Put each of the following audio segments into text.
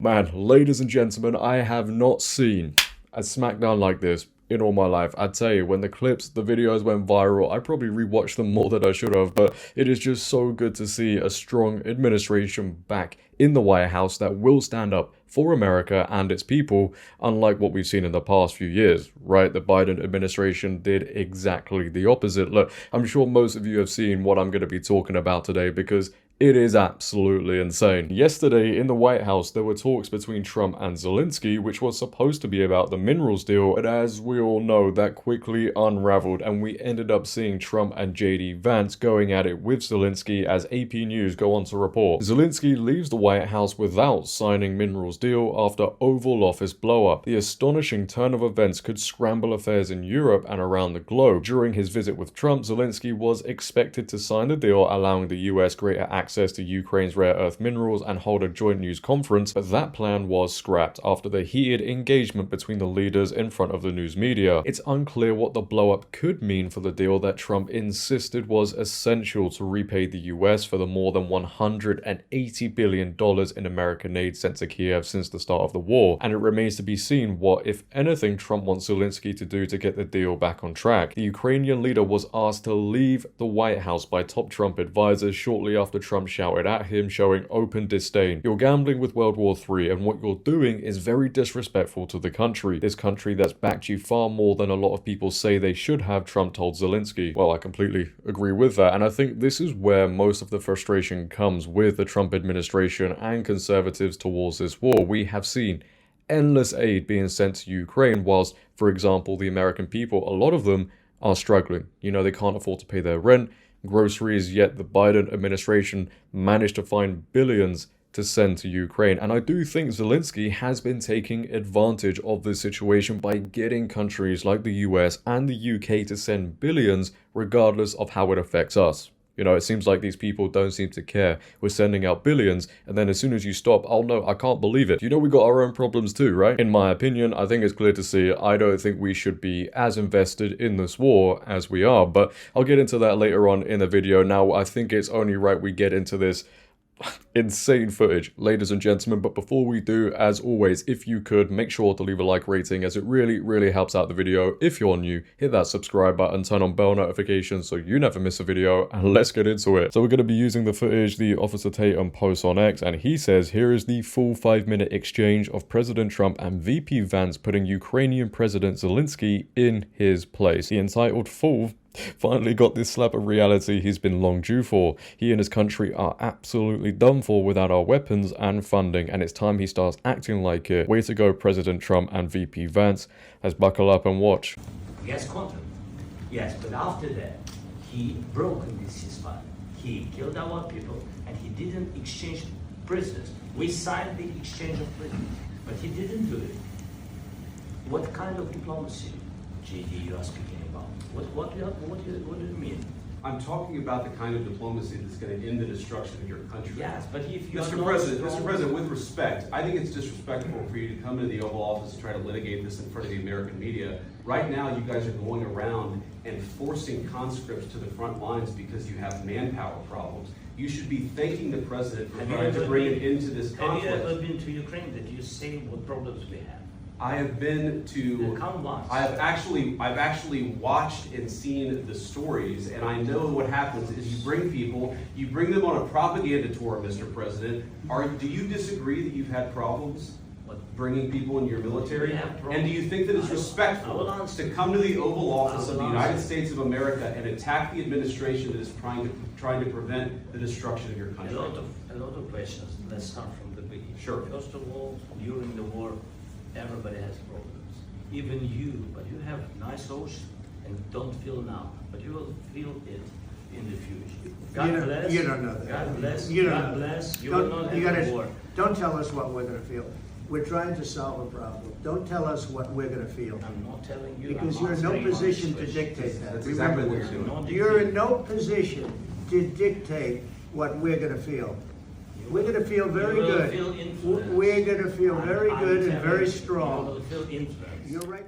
Man, ladies and gentlemen, I have not seen a SmackDown like this in all my life. I'd tell you, when the videos went viral, I probably rewatched them more than I should have, but it is just so good to see a strong administration back in the White House that will stand up for America and its people, unlike what we've seen in the past few years, right? The Biden administration did exactly the opposite. Look, I'm sure most of you have seen what I'm going to be talking about today because it is absolutely insane. Yesterday in the White House, there were talks between Trump and Zelensky, which was supposed to be about the minerals deal, but as we all know, that quickly unraveled, and we ended up seeing Trump and Vance going at it with Zelensky, as AP News go on to report. Zelensky leaves the White House without signing minerals deal after Oval Office blow-up. The astonishing turn of events could scramble affairs in Europe and around the globe. During his visit with Trump, Zelensky was expected to sign the deal, allowing the US greater access to Ukraine's rare earth minerals and hold a joint news conference, but that plan was scrapped after the heated engagement between the leaders in front of the news media. It's unclear what the blow-up could mean for the deal that Trump insisted was essential to repay the US for the more than $180 billion in American aid sent to Kiev since the start of the war, and it remains to be seen what, if anything, Trump wants Zelensky to do to get the deal back on track. The Ukrainian leader was asked to leave the White House by top Trump advisors shortly after Trump shouted at him, showing open disdain. "You're gambling with World War III, and what you're doing is very disrespectful to the country. This country that's backed you far more than a lot of people say they should have," Trump told Zelensky. Well, I completely agree with that, and I think this is where most of the frustration comes with the Trump administration and conservatives towards this war. We have seen endless aid being sent to Ukraine, whilst, for example, the American people, a lot of them are struggling. You know, they can't afford to pay their rent, groceries, yet the Biden administration managed to find billions to send to Ukraine. And I do think Zelensky has been taking advantage of this situation by getting countries like the US and the UK to send billions regardless of how it affects us. You know, it seems like these people don't seem to care. We're sending out billions, and then as soon as you stop, oh no, I can't believe it. You know, we got our own problems too, right? In my opinion, I think it's clear to see, I don't think we should be as invested in this war as we are, but I'll get into that later on in the video. Now, I think it's only right we get into this insane footage, ladies and gentlemen. But before we do, as always, if you could make sure to leave a like rating, as it really helps out the video. If you're new, hit that subscribe button, turn on bell notifications so you never miss a video, and let's get into it. So we're going to be using the footage the Officer Tatum posts on X, and he says here is the full 5-minute exchange of President Trump and VP Vance putting Ukrainian President Zelensky in his place. The entitled fool finally got this slap of reality he's been long due for. He and his country are absolutely done for without our weapons and funding, and it's time he starts acting like it. Way to go, President Trump and VP Vance. Let's buckle up and watch. Yes, contract. Yes, but after that, he broke this ceasefire. He killed our people, and he didn't exchange prisoners. We signed the exchange of prisoners, but he didn't do it. What kind of diplomacy, JD, you are speaking about? What do you mean? I'm talking about the kind of diplomacy that's going to end the destruction of your country. Yes, but if you Mr. President, with respect, I think it's disrespectful for you to come into the Oval Office and try to litigate this in front of the American media. Right now, you guys are going around and forcing conscripts to the front lines because you have manpower problems. You should be thanking the president for trying to bring it into this conflict. Have you ever been to Ukraine? Did you say what problems we have? I have been to. I've actually watched and seen the stories, and I know what happens is you bring them on a propaganda tour, Mr. President. Do you disagree that you've had problems bringing people in your military? And do you think that it's respectful to come to the Oval Office of the United States of America and attack the administration that is trying to prevent the destruction of your country? A lot of questions. Let's start from the beginning. Sure. First of all, during the war, everybody has problems, even you, but you have nice ocean and don't feel now, but you will feel it in the future. God bless. You don't know that. God bless. You don't God know. bless. You will not have a war. Don't tell us what we're going to feel. We're trying to solve a problem. Don't tell us what we're going to feel. I'm not telling you. Because you're in no position to dictate that. That's exactly what you're doing. You're in no position to dictate what we're going to feel. We're going to feel very good. We're going to feel very good and very strong.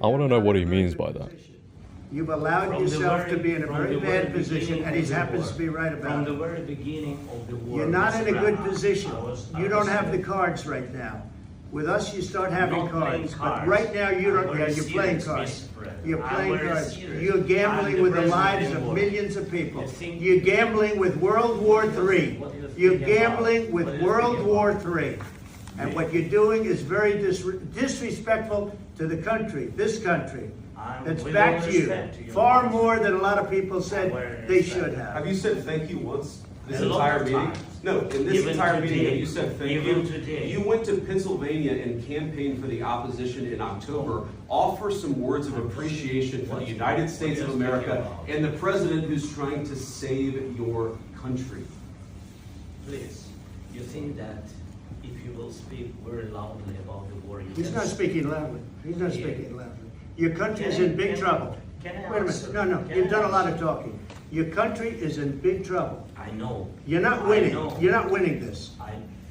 I want to know what he means by that. You've allowed yourself to be in a very bad position, and he happens to be right about From it. the very beginning of the war. You're not in a good position. You don't have the cards right now. With us, you start having Not playing cards. But cards. right now, you don't. I'm Yeah, very you're playing serious, cards. Mr. President. You're I'm playing very cards. serious. You're gambling I'm with the president lives of anymore. millions of people. You think- You're gambling with World War III. What do you think You're about- gambling what with do you World think War about- III. And what you're doing is very disrespectful to the country, this country. It's with back all to you. respect to you. Far more than a lot of people said With they respect. should Have have. you said thank you once this A lot entire of meeting? times. No, in this Even entire meeting, today. have you said thank Even you? today. You went to Pennsylvania and campaigned for the opposition in October. Offer some words of appreciation for the United States of America and the president who's trying to save your country. Please, you think that if you will speak very loudly about the war, you He's can not speaking loudly. He's not speaking loudly. Your country is in big trouble. Can I Wait a answer? minute. No, Can you've I done a lot of answer? talking. Your country is in big trouble. I know. You're not I winning. know. You're not winning this. I,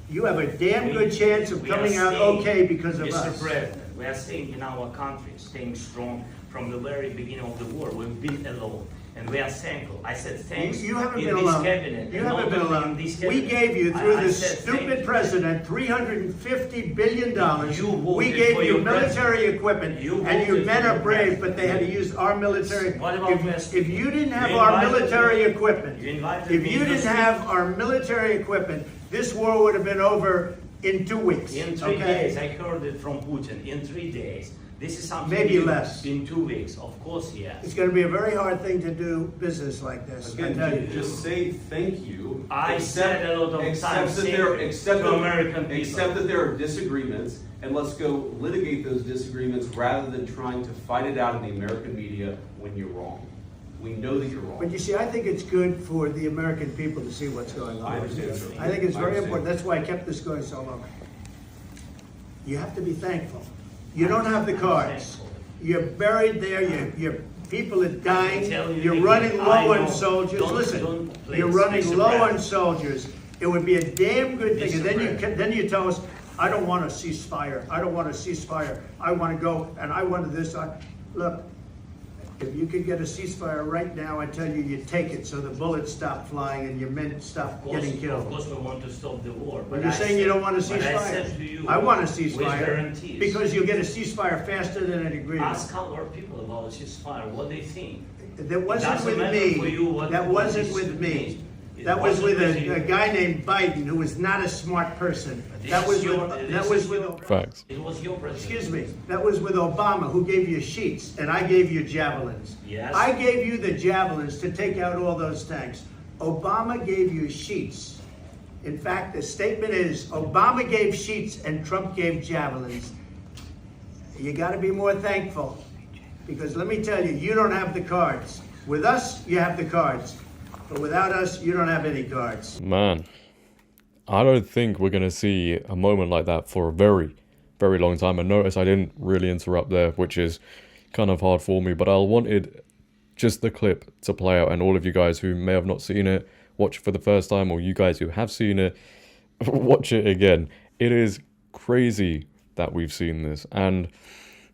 You have a damn good chance of we are coming out staying- okay because of Mr. us. President, we are staying in our country, staying strong from the very beginning of the war. We've been alone, and we are thankful. I said thanks. You haven't in been this alone. cabinet, You and haven't not been only alone. in this We cabinet. gave you, through I this said thank stupid you. president, $350 billion. You voted We gave for you your military president. equipment, You and your voted men for are your brave, president. but they had to use our military. What about Vance? If you didn't have You our invited military me. equipment, You invited if me you to didn't speak. have our military equipment, this war would have been over in 2 weeks. In 3 okay? days, I heard it from Putin. In 3 days. This is something Maybe new. less. In 2 weeks, of course, yes. It's going to be a very hard thing to do business like this. I Again, tell you. just say thank you. I said a lot of accept times that there, thank you accept to that- American people. accept that there are disagreements, and let's go litigate those disagreements rather than trying to fight it out in the American media when you're wrong. We know that you're wrong. But you see, I think it's good for the American people to see what's going on. I understand, sir. I think it's I very understand. important. That's why I kept this going so long. You have to be thankful. You don't have the I'm cards. thankful. You're buried there. Your people are dying. tell you You're the running thing. low I on know. soldiers. Don't- Listen, please, you're running Mr. low on President. soldiers. It would be a damn good thing. And Mr. then you tell us, I don't want a ceasefire. I don't want a ceasefire. I want to go and I want this. Look, if you could get a ceasefire right now, I tell you, you take it so the bullets stop flying and your men stop getting Of killed. course, we want to stop the war. But you're saying you don't want a But I said to ceasefire. you, I want a with ceasefire guarantees. because you'll get a ceasefire faster than an agreement. Ask our people about ceasefire, what they think. That wasn't doesn't with matter for you me. what- That what wasn't this with me. means. It That was with wasn't with a you. guy named Biden who was not a smart person. This That was is with, your- that this was is with, your- Facts. It was your president. excuse me, that was with Obama who gave you sheets and I gave you javelins. Yes. I gave you the javelins to take out all those tanks. Obama gave you sheets. In fact, the statement is Obama gave sheets and Trump gave javelins. You got to be more thankful because let me tell you, you don't have the cards. With us, you have the cards. But without us, you don't have any cards. Man, I don't think we're going to see a moment like that for a very, very long time. And notice I didn't really interrupt there, which is kind of hard for me. But I wanted just the clip to play out. And all of you guys who may have not seen it, watch it for the first time. Or you guys who have seen it, watch it again. It is crazy that we've seen this. And,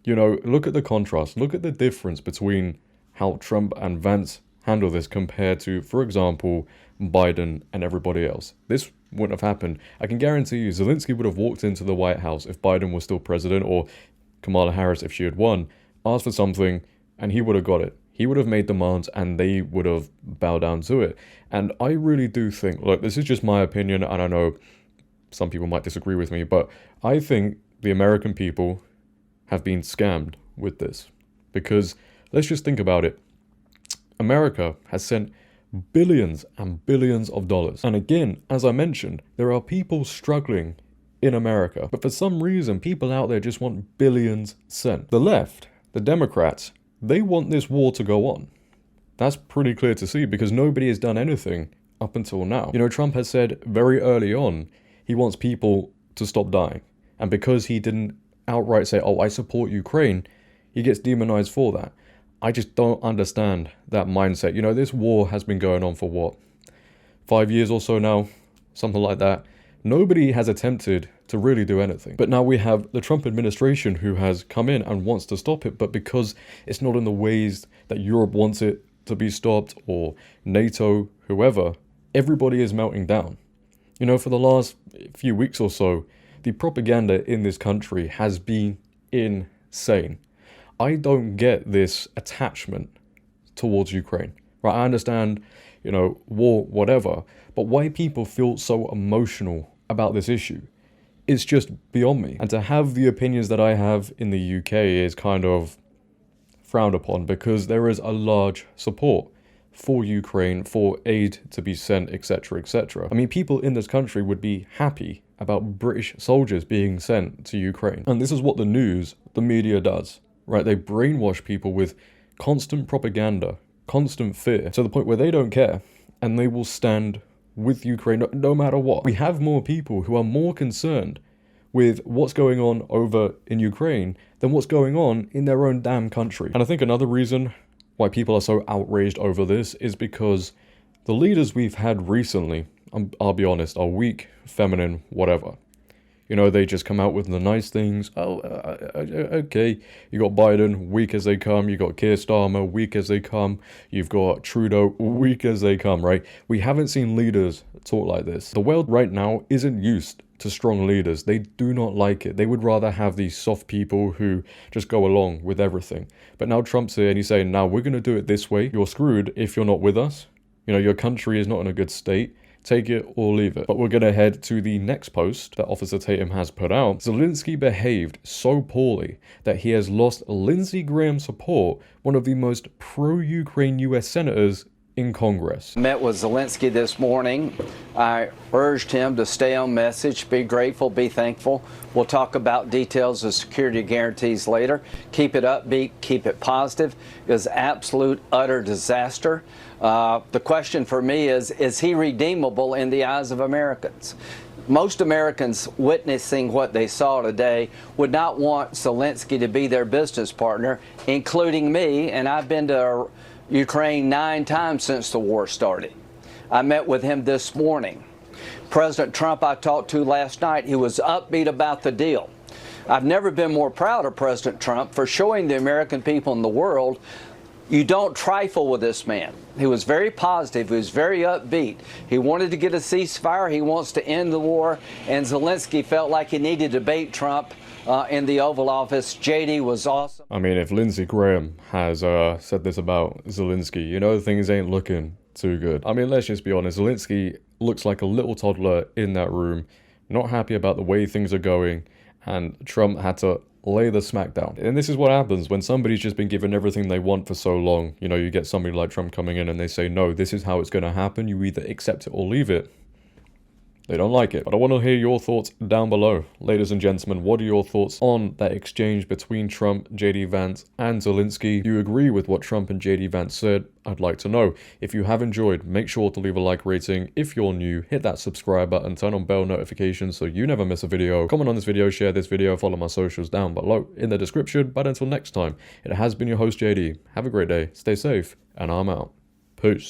you know, look at the contrast. Look at the difference between how Trump and Vance handle this compared to, for example, Biden and everybody else. This wouldn't have happened. I can guarantee you Zelensky would have walked into the White House if Biden was still president, or Kamala Harris if she had won, asked for something, and he would have got it. He would have made demands and they would have bowed down to it. And I really do think, look, this is just my opinion, and I know some people might disagree with me, but I think the American people have been scammed with this. Because let's just think about it. America has sent billions and billions of dollars. And again, as I mentioned, there are people struggling in America. But for some reason, people out there just want billions sent. The left, the Democrats, they want this war to go on. That's pretty clear to see because nobody has done anything up until now. You know, Trump has said very early on, he wants people to stop dying. And because he didn't outright say, oh, I support Ukraine, he gets demonized for that. I just don't understand that mindset. You know, this war has been going on for what? 5 years or so now? Something like that. Nobody has attempted to really do anything. But now we have the Trump administration who has come in and wants to stop it. But because it's not in the ways that Europe wants it to be stopped, or NATO, whoever, everybody is melting down. You know, for the last few weeks or so, the propaganda in this country has been insane. I don't get this attachment towards Ukraine, right? I understand, you know, war, whatever, but why people feel so emotional about this issue is just beyond me. And to have the opinions that I have in the UK is kind of frowned upon because there is a large support for Ukraine, for aid to be sent, etc., etc. I mean, people in this country would be happy about British soldiers being sent to Ukraine. And this is what the news, the media does, right? They brainwash people with constant propaganda, constant fear, to the point where they don't care, and they will stand with Ukraine no matter what. We have more people who are more concerned with what's going on over in Ukraine than what's going on in their own damn country. And I think another reason why people are so outraged over this is because the leaders we've had recently, I'll be honest, are weak, feminine, whatever. You know, they just come out with the nice things. Okay. You got Biden, weak as they come. You got Keir Starmer, weak as they come. You've got Trudeau, weak as they come, right? We haven't seen leaders talk like this. The world right now isn't used to strong leaders. They do not like it. They would rather have these soft people who just go along with everything. But now Trump's here and he's saying, now we're going to do it this way. You're screwed if you're not with us. You know, your country is not in a good state. Take it or leave it. But we're going to head to the next post that Officer Tatum has put out. Zelensky behaved so poorly that he has lost Lindsey Graham's support, one of the most pro-Ukraine US senators in Congress. Met with Zelensky this morning. I urged him to stay on message, be grateful, be thankful. We'll talk about details of security guarantees later. Keep it upbeat, keep it positive. It was absolute, utter disaster. The question for me is he redeemable in the eyes of Americans? Most Americans witnessing what they saw today would not want Zelensky to be their business partner, including me, and I've been to Ukraine 9 times since the war started. I met with him this morning. President Trump I talked to last night, he was upbeat about the deal. I've never been more proud of President Trump for showing the American people in the world you don't trifle with this man. He was very positive. He was very upbeat. He wanted to get a ceasefire. He wants to end the war. And Zelensky felt like he needed to bait Trump in the Oval Office. JD was awesome. I mean, if Lindsey Graham has said this about Zelensky, you know things ain't looking too good. I mean, let's just be honest. Zelensky looks like a little toddler in that room, not happy about the way things are going, and Trump had to lay the smack down. And this is what happens when somebody's just been given everything they want for so long. You know, you get somebody like Trump coming in and they say, no, this is how it's going to happen. You either accept it or leave it. They don't like it. But I want to hear your thoughts down below. Ladies and gentlemen, what are your thoughts on that exchange between Trump, JD Vance, and Zelensky? Do you agree with what Trump and JD Vance said? I'd like to know. If you have enjoyed, make sure to leave a like rating. If you're new, hit that subscribe button, turn on bell notifications so you never miss a video. Comment on this video, share this video, follow my socials down below in the description. But until next time, it has been your host JD. Have a great day, stay safe, and I'm out. Peace.